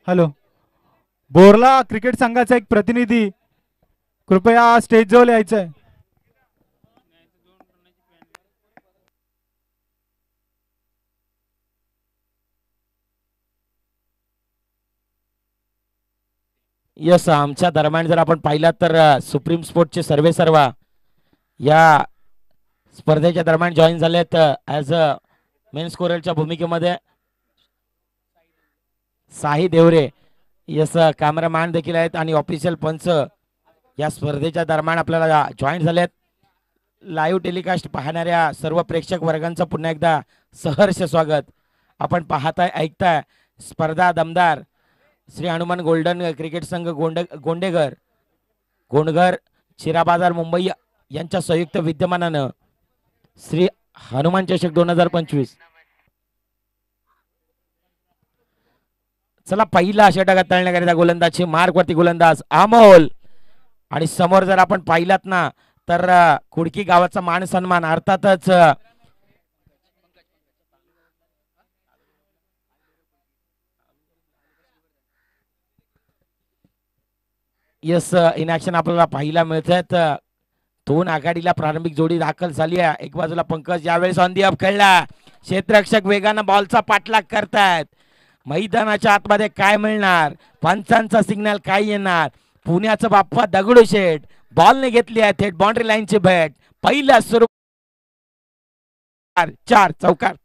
Hello. बोरला cricket संघाचा एक प्रतिनिधी कृपया स्टेज जवळ यायचं आहे. यस, आमच्या दरम्यान जर आपण पाहिलात तर सुप्रीम स्पोर्टचे सर्वे सर्वा या स्पर्धेच्या दरम्यान जॉईन झालेत ॲज अ मेन स्कोररच्या भूमिकेमध्ये. साही देवरे यस कॅमेरामॅन देखील आहेत आणि ऑफिशियल पंच या स्पर्धेच्या दरम्यान आपल्याला जॉईन झालेत. लाईव्ह टेलिकास्ट पाहणाऱ्या सर्व प्रेक्षक वर्गांचं पुन्हा एकदा सहर्ष स्वागत. आपण पाहताय ऐकताय स्पर्धा दमदार श्री हनुमान गोल्डन क्रिकेट संघ गोंडेघर गोंडघर चिराबाजार मुंबई यांच्या संयुक्त विद्यमानानं श्री हनुमान चषक 2025. चला, पहिला षटक हाताळण्याकरिता गोलंदाजी मार्कवरती गोलंदाज अमोल. आणि समोर जर आपण पाहिलात ना तर कुडकी गावाचा मान सन्मान अर्थातच यस इन ऍक्शन आपल्याला पाहायला मिळतात. दोन आघाडीला प्रारंभिक जोडी दाखल झाली आहे. एक बाजूला पंकज यावेळेस ऑन दी अप खेळला. क्षेत्ररक्षक वेगानं बॉलचा पाठलाग करतायत. मैदानाच्या आतमध्ये काय मिळणार, पंचांचा सिग्नल काय येणार. पुण्याचं बाप्पा दगडूशेठ बॉलने घेतली आहे थेट बाउंड्री लाईनची भेट. पहिला सुरू 4 चौकार.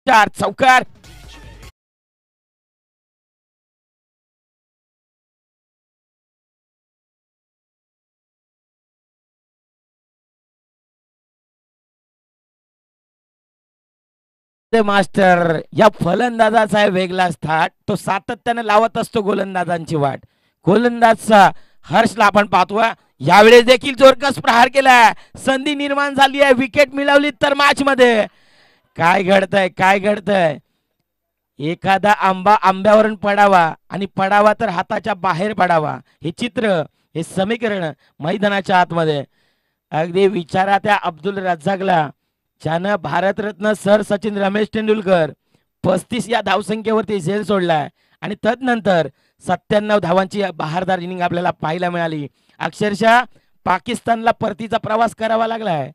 चार चौकार. मास्टर या फलंदाजाचा आहे वेगळाच थाट. तो सातत्याने लावत असतो गोलंदाजांची वाट. गोलंदाजचा हर्षला आपण पाहतो. यावेळेस देखील जोरकस प्रहार केलाय. संधी निर्माण झाली आहे. विकेट मिळवली तर मॅच मध्ये काय घडतंय काय घडतंय. एखादा आंबा आंब्यावरून पडावा आणि पडावा तर हाताच्या बाहेर पडावा. हे चित्र हे समीकरण मैदानाच्या आतमध्ये अगदी विचारा त्या अब्दुल रज्जाकला ज्यानं भारतरत्न सर सचिन रमेश तेंडुलकर 35 या धावसंख्येवरती झेल सोडलाय आणि तदनंतर 97 धावांची बहारदार इनिंग आपल्याला पाहायला मिळाली. अक्षरशः पाकिस्तानला परतीचा प्रवास करावा लागलाय.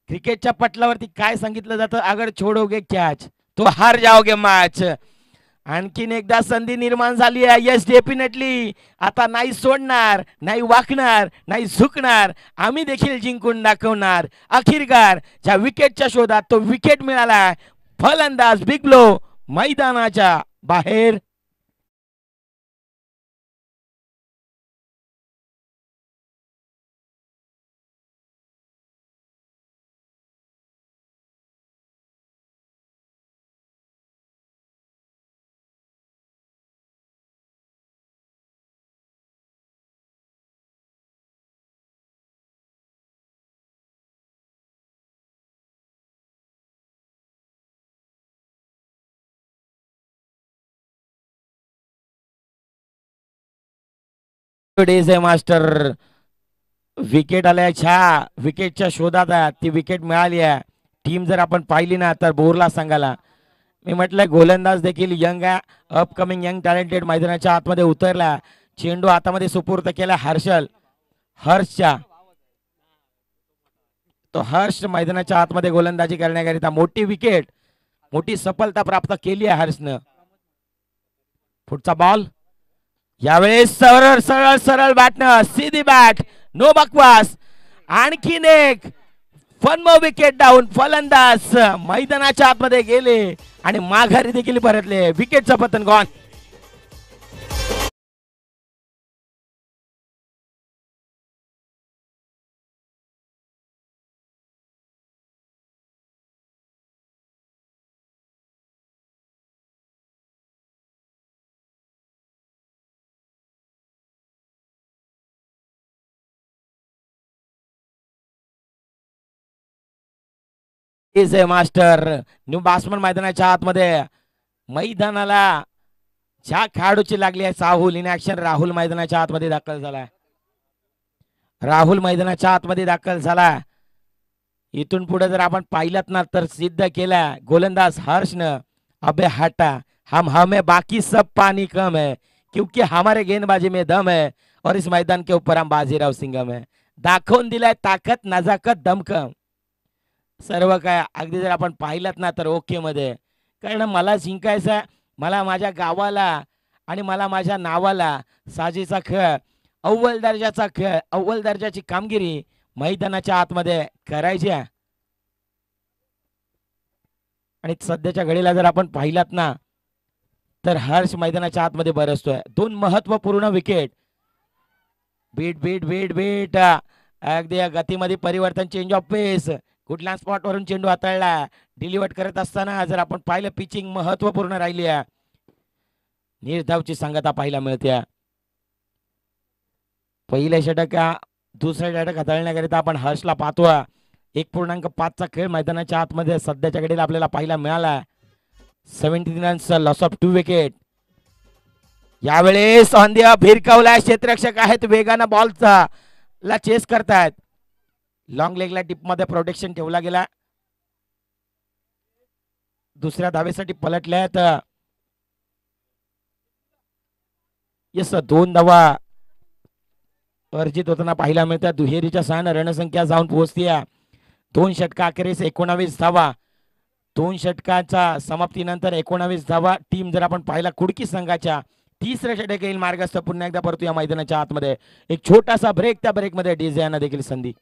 क्रिकेटच्या पटलावरती काय सांगितलं जातं, अगर छोडोगे कॅच तो हार जाओगे मॅच. आणखीन एकदा संधी निर्माण झाली आहे. यस डेफिनेटली आता नाही सोडणार, नाही वाकणार, नाही झुकणार. आम्ही देखील जिंकून दाखवणार. अखेरकार ज्या विकेटच्या शोधात तो विकेट मिळाला. फलंदाज बिग ब्लो मैदानाच्या बाहेर. डेज आहे मास्टर. विकेट आल्या. छा विकेटच्या शोधात आहे. ती विकेट मिळाली आहे. टीम जर आपण पाहिली ना तर बोरला सांगायला मी म्हटलं गोलंदाज देखील यंग आहे. अपकमिंग यंग टॅलेंटेड मैदानाच्या आतमध्ये उतरला. चेंडू हातामध्ये सुपूर्द केला हर्षच्या. तो हर्ष मैदानाच्या आतमध्ये गोलंदाजी करण्याकरिता मोठी विकेट मोठी सफलता प्राप्त केली आहे हर्षनं. पुढचा बॉल यावेळेस सरळ सरळ सरळ बॅटनं सीधी बॅट नो बकवास. आणखीन एक फन विकेट डाऊन. फलंदाज मैदानाच्या आतमध्ये गेले आणि माघारी देखील परतले. विकेटचं पतन गॉन. मास्टर न्यू बासमन मैदानाच्या आतमध्ये मैदानाला ज्या खेळाडूची लागली आहे साहुल इन ऍक्शन. राहुल मैदानाच्या आतमध्ये दाखल झाला. राहुल मैदानाच्या आतमध्ये दाखल झाला. इथून पुढे जर आपण पाहिलात ना तर सिद्ध केला गोलंदाज हर्षनं. अबे हटा हम हमें बाकी सब पानी कम है क्योंकि हमारे गेंदबाजी में दम है और इस मैदान के ऊपर हम बाजीराव सिंघम है. दाखवून दिलाय ताकद नजाकत दमकम सर्व काय. अगदी जर आपण पाहिलात ना तर ओके मध्ये. कारण मला जिंकायचं, मला माझ्या गावाला आणि मला माझ्या नावाला साजेचा खेळ अव्वल दर्जाचा खेळ अव्वल दर्जाची कामगिरी मैदानाच्या आतमध्ये करायची आहे. आणि सध्याच्या घडीला जर आपण पाहिलात ना तर हर्ष मैदानाच्या आतमध्ये बरसतोय. दोन महत्वपूर्ण wicket. Beat beat beat beat अगदी गतीमध्ये परिवर्तन. Change of pace. कुठल्या स्पॉट वरून चेंडू हाताळला. डिलिव्हर करत असताना जर आपण पाहिलं पिचिंग महत्वपूर्ण राहिली आहे. निर्धावची संगता पाहायला मिळते. पहिले षटक दुसरे षटक हाताळण्याकरिता आपण हर्षला पाहतो. 1.5 खेळ मैदानाच्या आतमध्ये सध्याच्या घडीला आपल्याला पाहायला मिळाला. 17 रन्स लॉस ऑफ 2 विकेट. यावेळेस अंध्या भिरकावलाय. क्षेत्ररक्षक आहेत वेगानं बॉलचा ला चेस करतायत. लॉंग लेगला टिप मध्ये प्रोटेक्शन ठेवला गेला. दुसऱ्या धावेसाठी पलटल्यात. यस 2 धावा अर्जित होताना पाहायला मिळतात. दुहेरीच्या सहाय्याने रणसंख्या जाऊन पोहोचते 2 षटका अखेरीस 19 धावा. 2 षटकाच्या समाप्तीनंतर 19 धावा. टीम जर आपण पाहिला कुडकी संघाच्या तिसऱ्या षटक येईल मार्गस्थ. पुन्हा एकदा परतू या मैदानाच्या आतमध्ये. एक छोटासा ब्रेक. त्या ब्रेक मध्ये डीजे यांना देखील संधी.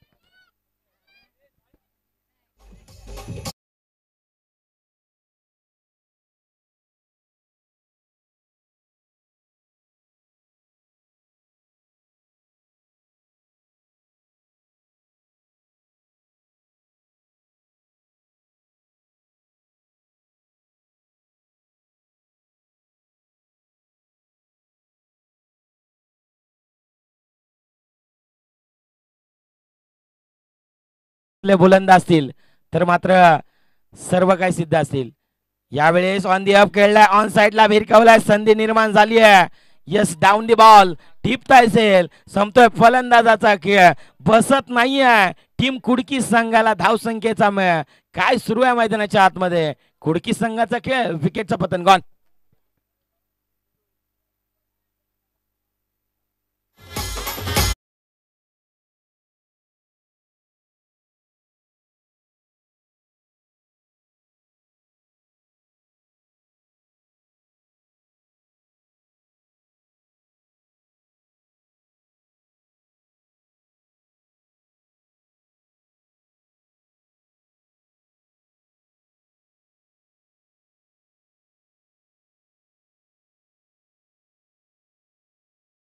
बुलंद असतील तर मात्र सर्व काही सिद्ध असतील. यावेळेस ऑन दी अप खेळलाय, ऑन साइडला भिरकावलाय, संधी निर्माण झाली आहे. यस, डाऊन दी बॉल टिपता असेल, संपतोय फलंदाजाचा खेळ, बसत नाहीये टीम कुडकी संघाला धावसंख्येचा मेळ. काय सुरू आहे मैदानाच्या आतमध्ये, कुडकी संघाचा खेळ, विकेटचं पतन gone.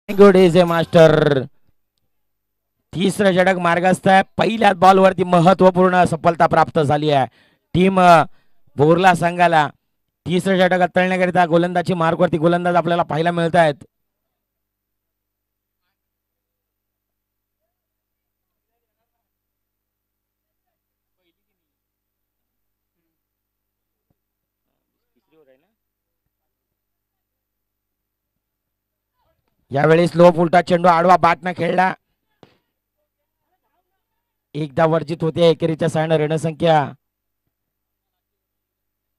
Good is a master. तिसरं षटक मार्गस्थ आहे. पहिल्याच बॉलवरती महत्वपूर्ण सफलता प्राप्त झाली आहे टीम बोरला संघाला. तिसरं षटक तळण्याकरिता गोलंदाजी मार्गवरती गोलंदाज आपल्याला पाहायला मिळत आहेत. यावेळी स्लो फुलटा चेंडू आडवा बाटना खेळला, एकदा वर्जित होते. एकेरीच्या सायनं रणसंख्या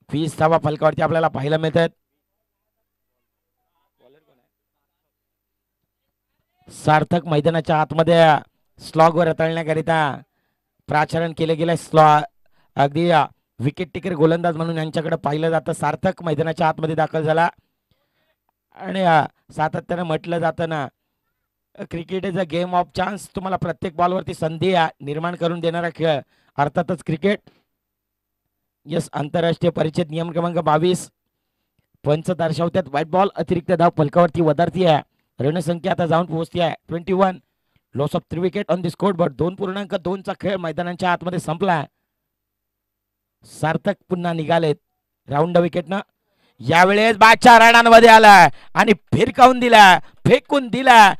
20 धावा फलकावरती आपल्याला पाहायला मिळतात. सार्थक मैदानाच्या आतमध्ये स्लॉगवर तळण्याकरिता प्राचारण केले गेले. अगदी विकेट टेकर गोलंदाज म्हणून यांच्याकडे पाहिलं जातं. सार्थक मैदानाच्या आतमध्ये दाखल झाला आणि सातत्यानं म्हटलं जातं ना, cricket is a game of chance. तुम्हाला प्रत्येक बॉलवरती संधी निर्माण करून देणारा खेळ अर्थातच क्रिकेट. यस, आंतरराष्ट्रीय परिषद नियम क्रमांक 22 पंच दर्शवतात व्हाईट बॉल अतिरिक्त धाव फलकावरती वधारती आहे. रणसंख्या आता जाऊन पोहोचती आहे 21. Loss of 3 wicket on the score board. 2.2 चा खेळ मैदानाच्या आतमध्ये संपला. सार्थक पुन्हा निघालेत राऊंड विकेटनं. यावेळेस बादशाह रडांमध्ये आलाय आणि फिरकावून दिला, फेकून दिला.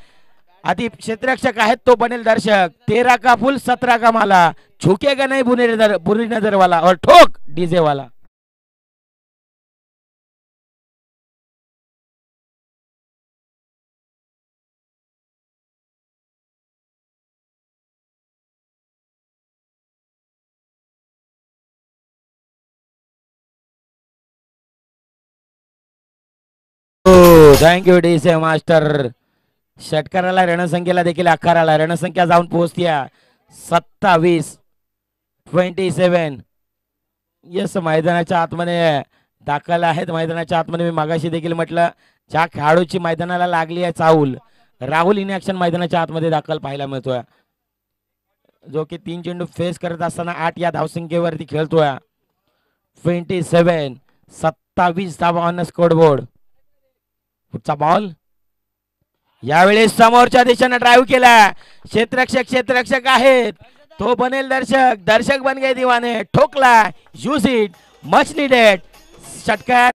आधी क्षेत्ररक्षक आहेत तो बनेल दर्शक. 13 का फुल 17 का माला, झुकेगा नहीं बुरी नजर वाला और ठोक डीजे वाला. Thank you DJ master. षटकाराला रणसंख्येला देखील आकार आला. रणसंख्या जाऊन पोहोचती 27. यस, मैदानाच्या आतमध्ये दाखल आहेत. मैदानाच्या आतमध्ये मी मागाशी देखील म्हटलं, ज्या खेळाडूची मैदानाला लागली आहे चाहूल, राहुल इन ऍक्शन मैदानाच्या आतमध्ये दाखल पाहायला मिळतोय, जो की 3 चेंडू फेस करत असताना 8 या धावसंख्येवरती खेळतोय. 27 धावा ऑन स्कोर बोर्ड. पुढचा बॉल यावेळेस समोरच्या दिशेने ड्राईव्ह केला. क्षेत्ररक्षक आहेत, तो बनेल दर्शक बन गए दीवाने. ठोकला, यूज इट, मच नीडेड. षटकार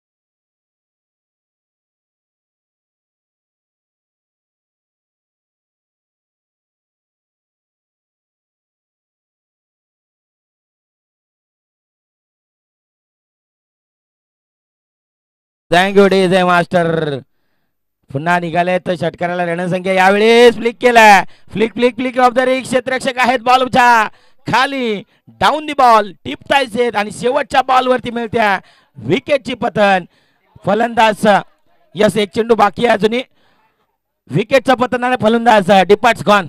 थँक्यू डीजे मास्टर. पुन्हा निघाले तर षटकाराला रणसंख्या. यावेळेस फ्लिक केला, फ्लिक ऑफ द रिंग. क्षेत्ररक्षक आहेत बॉलच्या खाली, डाऊन दी बॉल टिपतायचे आणि शेवटच्या बॉलवरती मिळत्या विकेटची पतन. फलंदाज यस, 1 चेंडू बाकी आहे अजूनही. विकेटचं पतन आणि फलंदाज डिपार्ट्स गॉन.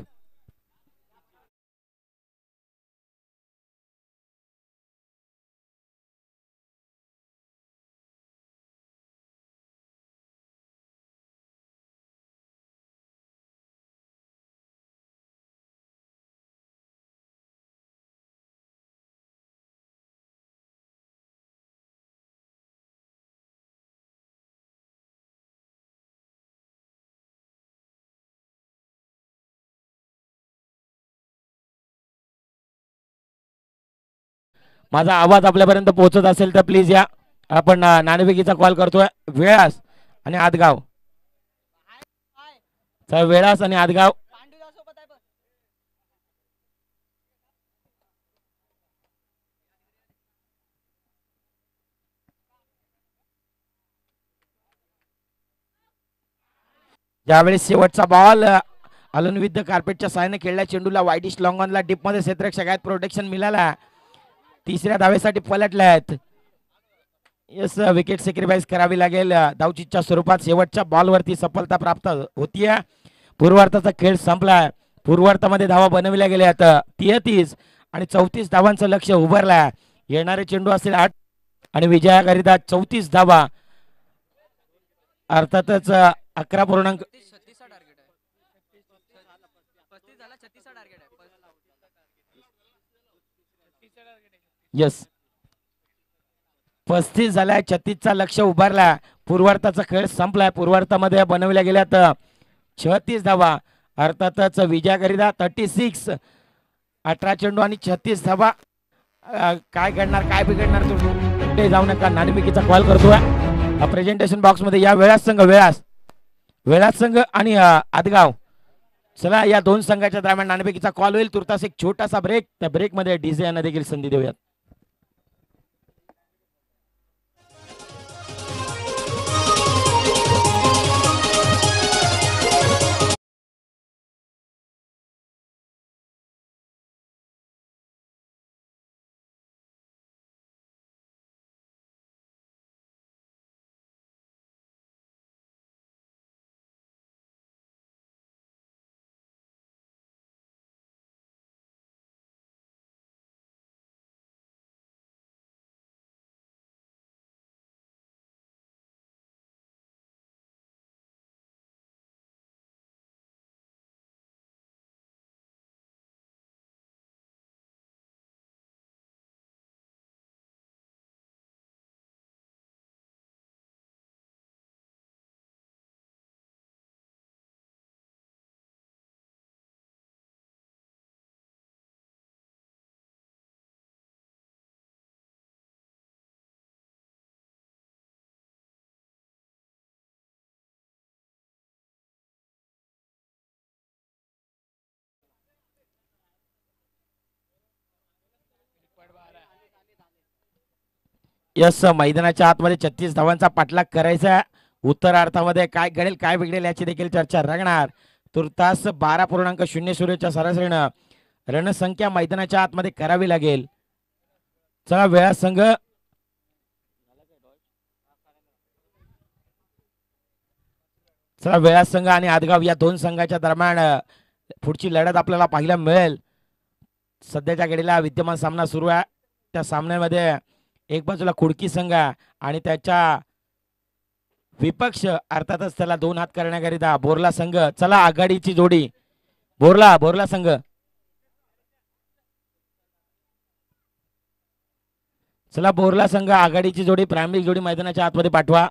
माझा आवाज आपल्यापर्यंत पोहोचत असेल तर प्लीज या. आपण नाणेफेकीचा कॉल करतोय. वेळास आणि आदगाव, वेळास आणि आदगाव. ज्यावेळेस शेवटचा बॉल अलन विथ द कार्पेटच्या साहाय्याने खेळल्या चेंडूला वाईडिश लॉंग ऑनला डीप मध्ये क्षेत्ररक्षक आहेत प्रोटेक्शन मिळाला. तिसऱ्या धावेसाठी पलटल्यात. यस विकेट सेक्रिफाईस करावी लागेल धावचीच्या स्वरूपात. शेवटच्या बॉलवरती सफलता प्राप्त होतीये. पूर्वार्धाचा खेळ संपलाय. पूर्वार्धामध्ये धावा बनविल्या गेल्या आहेत 33 आणि 34 धावांचं लक्ष उभारलाय. येणारे चेंडू असेल 8 आणि विजयाकरिता 34 धावा. अर्थातच 11 यस 35 झालाय. 36चा लक्ष उभारला. पूर्वार्धाचा खेळ संपलाय. पूर्वार्धामध्ये बनवल्या गेल्यात 36 धावा. अर्थातच विजयाकरिता 36 18 चेंडू आणि 36 धावा. काय घडणार काय बिघडणार कुठे जाऊ नका. नाणेफेकीचा कॉल करतोय प्रेझेंटेशन बॉक्स मध्ये. या वेळास संघ आणि आदगाव. चला या दोन संघाच्या दरम्यान नाणेफेकीचा कॉल होईल. तुर्तास एक छोटासा ब्रेक. त्या ब्रेक मध्ये डीजे यांना देखील संधी देऊयात. यस मैदानाच्या आतमध्ये 36 धावांचा पाठलाग करायचा. उत्तरार्धामध्ये काय घडेल काय बिघडेल याची देखील चर्चा रंगणार. तुर्तास 12.0 सुरेच्या सरासरीनं रणसंख्या मैदानाच्या आतमध्ये करावी लागेल. चला वेळा संघ आणि आदगाव या दोन संघाच्या दरम्यान पुढची लढत आपल्याला पाहायला मिळेल. सध्याच्या घडीला विद्यमान सामना सुरू आहे. त्या सामन्यामध्ये एक बाजूला कुडकी संघ आणि त्याच्या विपक्ष अर्थातच त्याला 2 हात करण्याकरिता बोरला संघ. चला आघाडीची जोडी बोरला संघ. चला बोरला संघ आघाडीची जोडी प्रारंभिक जोडी मैदानाच्या आतमध्ये पाठवा.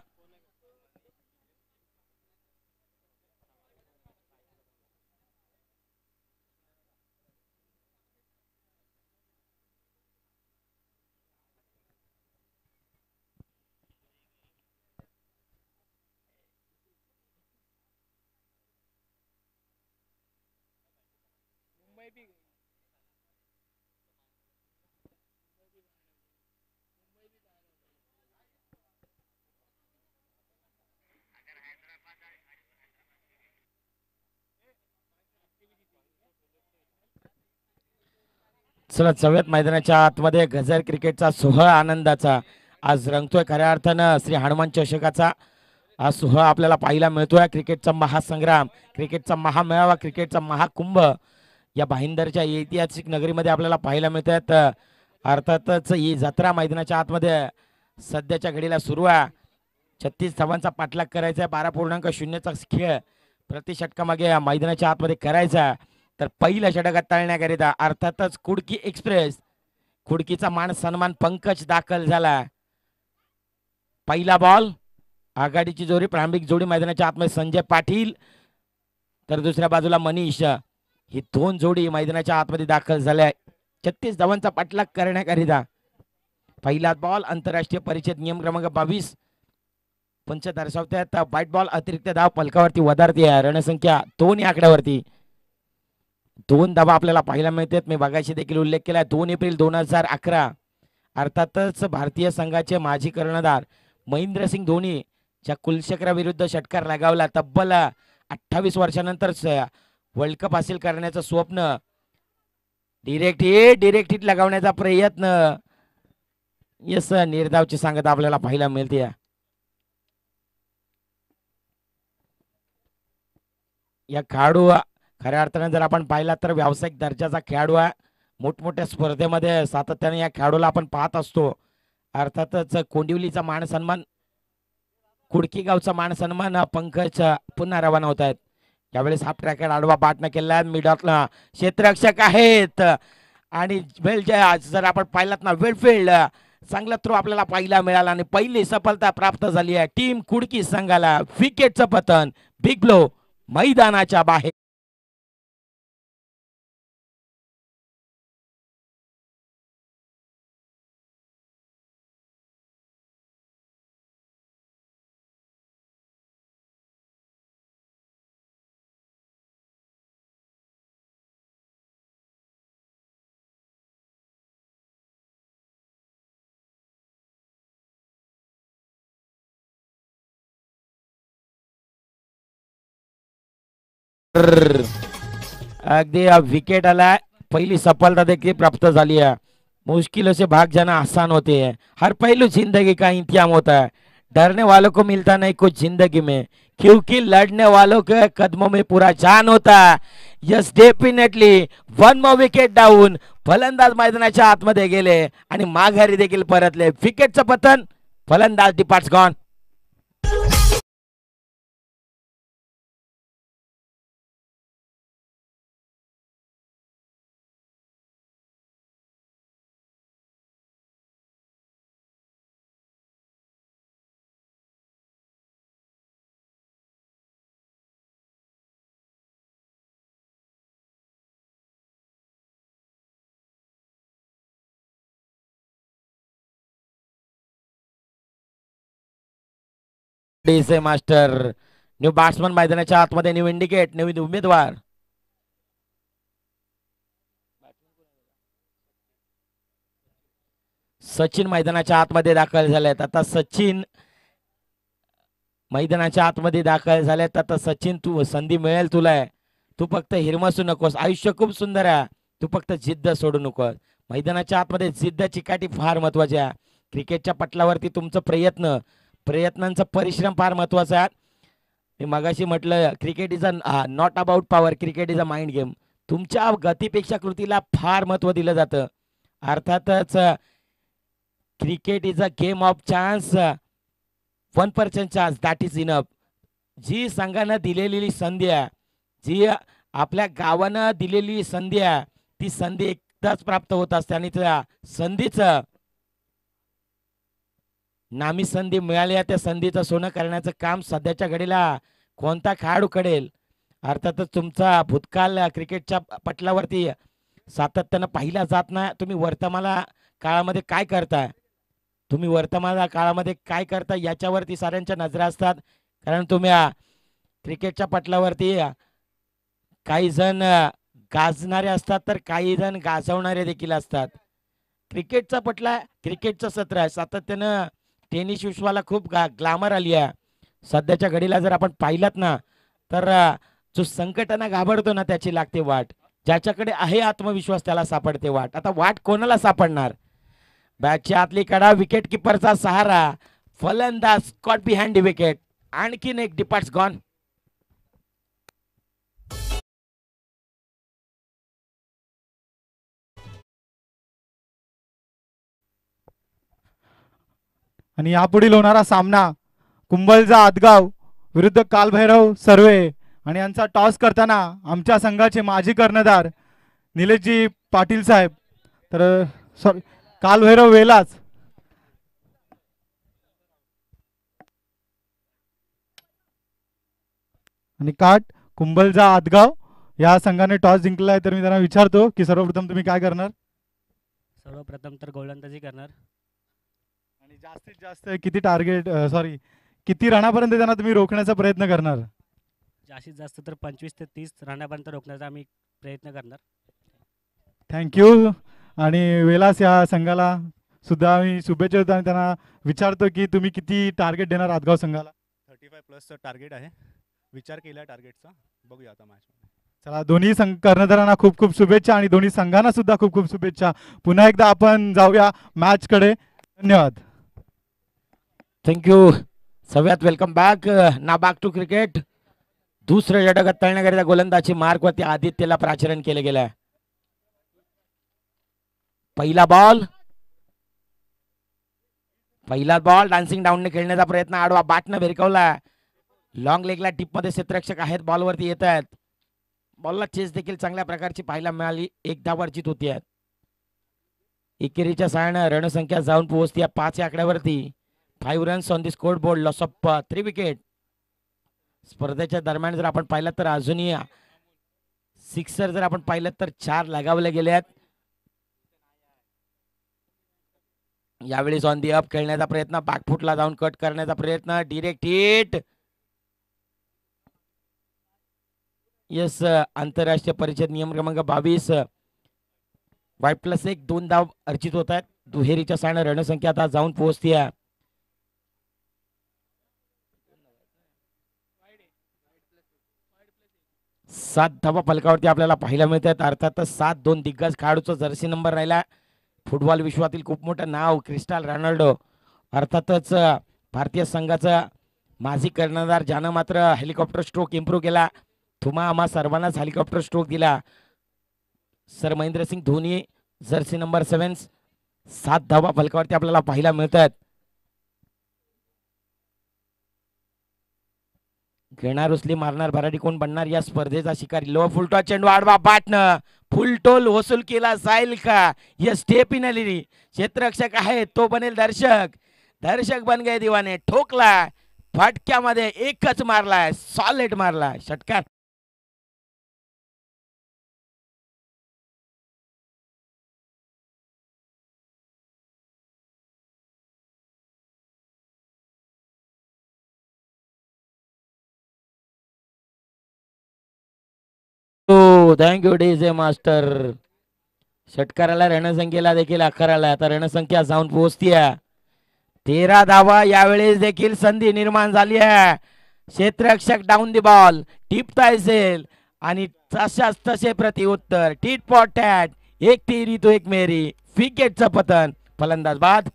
चला चव्यात मैदानाच्या आतमध्ये गजर क्रिकेटचा सोहळा आनंदाचा आज रंगतोय. खऱ्या अर्थानं श्री हनुमान चषकाचा हा सोहळा आपल्याला पाहायला मिळतोय. क्रिकेटचा महासंग्राम, क्रिकेटचा महामेळावा, क्रिकेटचा महाकुंभ या भाईंदरच्या ऐतिहासिक नगरीमध्ये आपल्याला पाहायला मिळतात. अर्थातच ही जत्रा मैदानाच्या आतमध्ये सध्याच्या घडीला सुरू आहे. 36 धावांचा पाठलाग करायचा आहे. 12.0चा खेळ प्रति षटकामागे मैदानाच्या आतमध्ये करायचा. तर पहिल्या षटकात टाळण्याकरिता अर्थातच कुडकी एक्सप्रेस, कुडकीचा मान सन्मान पंकज दाखल झाला. पहिला बॉल आघाडीची जोडी प्रारंभिक जोडी मैदानाच्या आतमध्ये संजय पाटील, तर दुसऱ्या बाजूला मनीष. ही 2 जोडी मैदानाच्या आतमध्ये दाखल झाल्या. 36 धावांचा पाठलाग करण्याकरिता पहिला बॉल आंतरराष्ट्रीय परिषद नियम क्रमांक 22 पंच दर्शवतात. व्हाईट बॉल अतिरिक्त धाव फलकावरती वधारती आहे. रणसंख्या 2 या आकड्यावरती 2 धावा आपल्याला पाहायला मिळतात. मी बघायची देखील उल्लेख केला. 2 एप्रिल 2011 अर्थातच भारतीय संघाचे माजी कर्णधार महेंद्रसिंग धोनी च्या कुलचक्राविरुद्ध षटकार लगावला. तब्बल 28 वर्षानंतर वर्ल्ड कप हासिल करण्याचं स्वप्न डिरेक्ट हिट लगावण्याचा प्रयत्न. यस, निर्धावची सांगत आपल्याला पाहायला मिळते. या खेळाडू खऱ्या अर्थाने जर आपण पाहिला तर व्यावसायिक दर्जाचा खेळाडू आहे. मोठमोठ्या स्पर्धेमध्ये सातत्याने या खेळाडूला आपण पाहत असतो. अर्थातच कोंडिवलीचा मान सन्मान, कुडकी गावचा मान सन्मान पंकज पुन्हा रवाना होत आहेत. यावेळेस हाफ ट्रॅकेट आडवा पाठनं केला आहे. मिडॉटला क्षेत्ररक्षक आहेत आणि जर आपण पाहिलात ना वेलफील्ड चांगला थ्रो आपल्याला पाहायला मिळाला आणि पहिली सफलता प्राप्त झाली आहे टीम कुडकी संघाला. विकेटचं पतन, बिग ब्लो मैदानाच्या बाहेर. अगदी विकेट आला, पहिली सफलता देखील प्राप्त झाली है. मुश्किलों से भाग जाना आसान होते हैं. हर पहलू जिंदगी का इंतजाम होता है. डरने वालों को मिलता नहीं कुछ जिंदगी में, क्योंकि लड़ने वालों के कदमों में पूरा जान होता है. Yes, definitely one more wicket down. फलंदाज मैदानाच्या आतमध्ये गेले आणि माघारी देखील परतले. विकेटचं पतन, फलंदाज departs gone. DJ master. New batsman मैदानाच्या आतमध्ये, न्यू इंडिकेट, नवीन उमेदवार. सचिन मैदानाच्या आतमध्ये दाखल झालेत. आता सचिन मैदानाच्या आतमध्ये दाखल झालेत. आता सचिन, तू संधी मिळेल तुला. तू फक्त हिरमसू नकोस. आयुष्य खूप सुंदर आहे. तू फक्त जिद्द सोडू नकोस. मैदानाच्या आतमध्ये जिद्द चिकाटी फार महत्वाची आहे. क्रिकेटच्या पटलावरती तुमचं प्रयत्नांचा परिश्रम फार महत्वाचा आहे. मी मगाशी म्हटलं cricket is a not about power, cricket is a mind game. तुमच्या गतीपेक्षा कृतीला फार महत्व दिलं जातं. अर्थातच cricket is a game of chance. 1% chance, that is enough. जी संघानं दिलेली संधी आहे, जी आपल्या गावानं दिलेली संधी आहे, ती संधी एकदाच प्राप्त होत असते आणि त्या संधीचं नामी संधी मिळाली आहे. त्या संधीचं सोनं करण्याचं काम सध्याच्या घडीला कोणता खेळाडू करेल. अर्थातच तुमचा भूतकाळ क्रिकेटच्या पटलावरती सातत्यानं पाहिला जात नाही. तुम्ही वर्तमान काळामध्ये काय करताय, याच्यावरती साऱ्यांच्या नजरा असतात. कारण तुम्ही क्रिकेटच्या पटलावरती काही जण गाजणारे असतात तर काही जण गाजवणारे देखील असतात. क्रिकेटचा पटला, क्रिकेटचं सत्र आहे. सातत्यानं टेनिस विश्वाला खूप ग्लॅमर आली आहे. सध्याच्या घडीला जर आपण पाहिलात ना तर जो संकटांना घाबरतो ना त्याची लागते वाट. ज्याच्याकडे आहे आत्मविश्वास त्याला सापडते वाट. आता वाट कोणाला सापडणार. बॅटच्या आतली कडा, विकेट किपरचा सहारा, फलंदाज कॉट बिहाइंड विकेट. आणखीन एक डिपार्ट्स गॉन. आणि यापुढील होणारा सामना कुंभलजा आदगाव विरुद्ध कालभैरव सर्वे. आणि यांचा टॉस करताना आमच्या संघाचे माजी कर्णधार निलेशजी पाटील साहेब, तर सॉरी कालभैरव वेलाच. आणि काट कुंभलजा आदगाव या संघाने टॉस जिंकला आहे. तर मी त्यांना विचारतो की सर्वप्रथम तुम्ही काय करणार. सर्वप्रथम तर गोलंदाजी करणार. आणि जास्तीत जास्त किती टार्गेट किती रनापर्यंत त्यांना तुम्ही रोखण्याचा प्रयत्न करणार. जास्तीत जास्त तर 25 ते 30 रनापर्यंत रोखण्याचा आम्ही प्रयत्न करणार. थँक्यू. आणि वेलास या संघाला सुद्धा मी शुभेच्छा देतो आणि त्यांना विचारतो की तुम्ही किती टार्गेट देणार आदगाव संघाला. 35+ टार्गेट आहे. विचार केला टार्गेटचा, बघूया आता मॅच. चला दोन्ही कर्णधारांना खूप खूप शुभेच्छा आणि दोन्ही संघांना सुद्धा खूप खूप शुभेच्छा. पुन्हा एकदा आपण जाऊया मॅच कडे. धन्यवाद. थँक्यू. सगळ्यात वेलकम बॅक ना बॅक टू क्रिकेट. दुसऱ्या षटकात तळण्याकरिता गोलंदाजी मार्कवरती आदित्यला प्राचरण केले गेले. पहिला बॉल डान्सिंग डाऊनने खेळण्याचा प्रयत्न, आडवा बॅटनं भिरकवला. लॉंग लेगला टिप मध्ये क्षेत्ररक्षक आहेत, बॉलवरती येत आहेत. बॉलला चेस देखील चांगल्या प्रकारची पाहायला मिळाली. एक धाव वर्जित होती आहे. एकेरीच्या साहाय्याने रणसंख्या जाऊन पोहोचते 5 या आकड्यावरती. 5 runs on the score board, loss of 3 wicket. स्पर्धेच्या दरम्यान जर आपण पाहिलं तर अजूनही सिक्सर जर आपण पाहिलं तर 4 लगावले गेले आहेत. यावेळी ऑन दी अप खेळण्याचा प्रयत्न, बॅकफुटला जाऊन कट करण्याचा प्रयत्न, डिरेक्ट हिट. यस, आंतरराष्ट्रीय परिषद नियम क्रमांक 22 वाईट प्लस 1 2 धाव अर्जित होत आहेत. दुहेरीच्या साहाय्याने रणसंख्या आता जाऊन पोहोचते. 7 धावा फलकावरती आपल्याला पाहायला मिळतात. अर्थातच 7-2 दिग्गज खेळाडूचा जर्सी नंबर राहिला. फुटबॉल विश्वातील खूप मोठं नाव क्रिस्टाल रोनाल्डो, अर्थातच भारतीय संघाचा माजी कर्णधार, ज्यानं मात्र हेलिकॉप्टर स्ट्रोक इम्प्रूव्ह केला. तुम्हा आम्हा सर्वांनाच हेलिकॉप्टर स्ट्रोक दिला. Sir Mahendra Singh Dhoni, Jersey number 7. 7 धावा फलकावरती आपल्याला पाहायला मिळतात. घेणार उचली मारणार भराडी कोण बनणार या स्पर्धेचा शिकारी. लो फुलटॉ चेंडू, आडवा बॅटनं फुलटोल वसूल केला जाईल का? या स्टेप इन आलेली. क्षेत्ररक्षक आहे तो बनेल दर्शक. दर्शक बन गए दिवाने. ठोकला फटक्यामध्ये, एकच मारलाय, सॉलिड मारलाय षटकार. Thank you DJ master. षटकाराला रणसंख्येला देखील आकार आला. आता रणसंख्या जाऊन पोहोचतीये 13 धावा. यावेळेस देखील संधी निर्माण झाली आहे. क्षेत्ररक्षक डाऊन दी बॉल टिपता असेल आणि तशाच तसे प्रतिउत्तर. टीट फॉर टॅट, एक तेरी तो एक मेरी. विकेटचं पतन, फलंदाज बाद.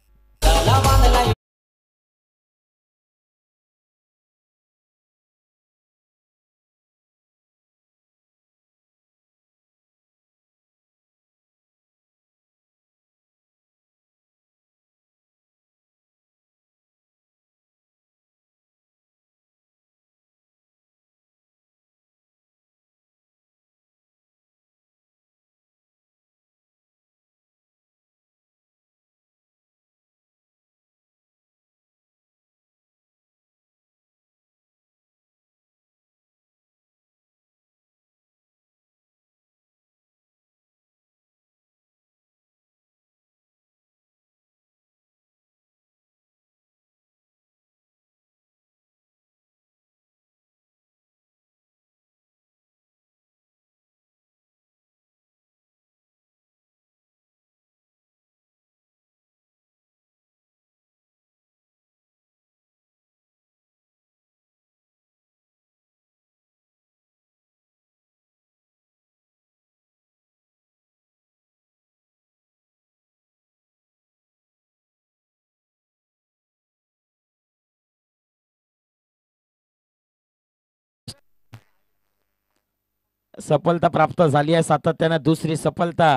सफलता प्राप्त झाली आहे. सातत्याने दुसरी सफलता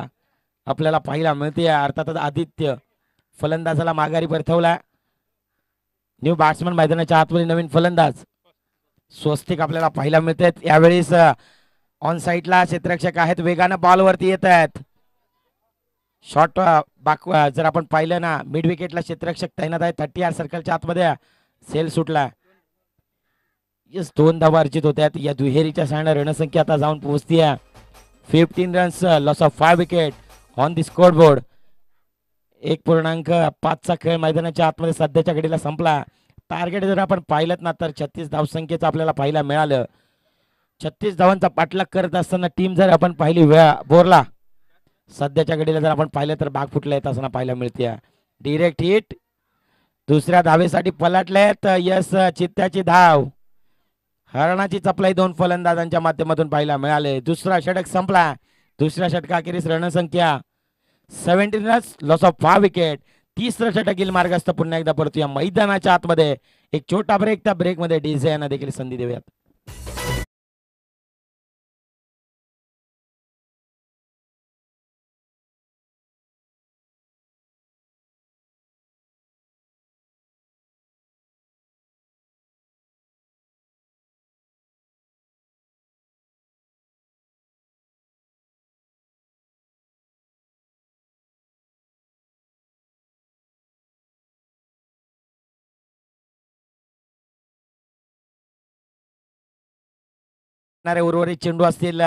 आपल्याला पाहायला मिळते. अर्थातच आदित्य फलंदाजाला माघारी परतवला. न्यू बॅट्समन मैदानाच्या आतमध्ये नवीन फलंदाज स्वस्तिक आपल्याला पाहायला मिळतात. यावेळेस ऑन साइडला क्षेत्ररक्षक आहेत, वेगानं बॉलवरती येत आहेत. शॉर्ट जर आपण पाहिलं ना, मिड विकेटला क्षेत्ररक्षक तैनात आहे. 30 सर्कलच्या आतमध्ये सेल सुटला. यस, 2 धावा अर्जित होत्यात. या दुहेरीच्या साहाय्याने रणसंख्या आता जाऊन पोहोचतीये 15 runs, loss of 5 wicket on the scoreboard. 1.5चा खेळ मैदानाच्या आतमध्ये सध्याच्या घडीला संपला. टार्गेट जर आपण पाहिलं ना तर 36 धावसंख्येचं आपल्याला पाहायला मिळालं. 36 धावांचा पाठलाग करत असताना टीम जर आपण पाहिली बोरला, सध्याच्या घडीला जर आपण पाहिलं तर बाग फुटला येत असताना पाहायला मिळते. डिरेक्ट हिट, दुसऱ्या धावेसाठी पलटले तर यस चित्त्याची धाव. हरणाची चपलाई दोन फलंदाजांच्या माध्यमातून पाहायला मिळाले. दुसरा षटक संपला. दुसऱ्या षटकाखेरीस रणसंख्या 17 रन्स, लॉस ऑफ 5 विकेट. तिसरं षटक येईल मार्गस्थ पुन्हा एकदा परतू या मैदानाच्या आतमध्ये. एक छोटा ब्रेक, त्या ब्रेकमध्ये डीजे यांना देखील संधी देऊयात. उर्वरित चेंडू असतील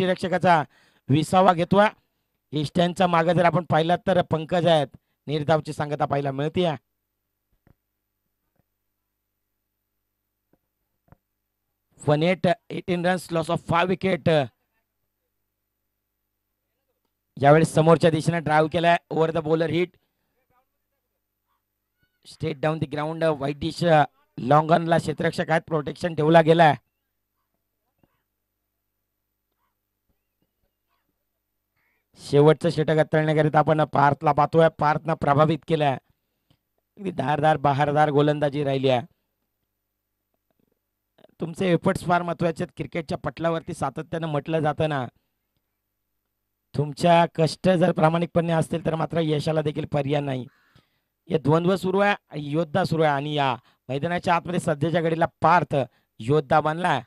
रक्षकाचा 20वा घेतोय. इष्ट्यांच्या मागे जर आपण पाहिलात तर पंकज आहेत. निर्धावची सांगता पाहायला मिळते. 18 रन्स, लॉस ऑफ 5 विकेट. यावेळेस समोरच्या दिशेने ड्राईव्ह केलाय. Over the bowler hit straight down the ground. व्हाईट डिश लॉंग ऑनला क्षेत्ररक्षक आहेत. प्रोटेक्शन ठेवला गेलाय. शेवटचं षटक हाताळण्याकरिता आपण पार्थला पाहतोय. पार्थनं प्रभावित केलाय. अगदी धारदार बहारदार गोलंदाजी राहिली आहे. तुमचे एफर्ट्स फार महत्वाचे आहेत. क्रिकेटच्या पटलावरती सातत्यानं म्हटलं जातं ना, तुमच्या कष्ट जर प्रामाणिकपणे असतील तर मात्र यशाला देखील पर्याय नाही. हे द्वंद्व सुरू आहे, योद्धा सुरू आहे आणि या मैदानाच्या आतमध्ये सध्याच्या घडीला पार्थ योद्धा बनलाय.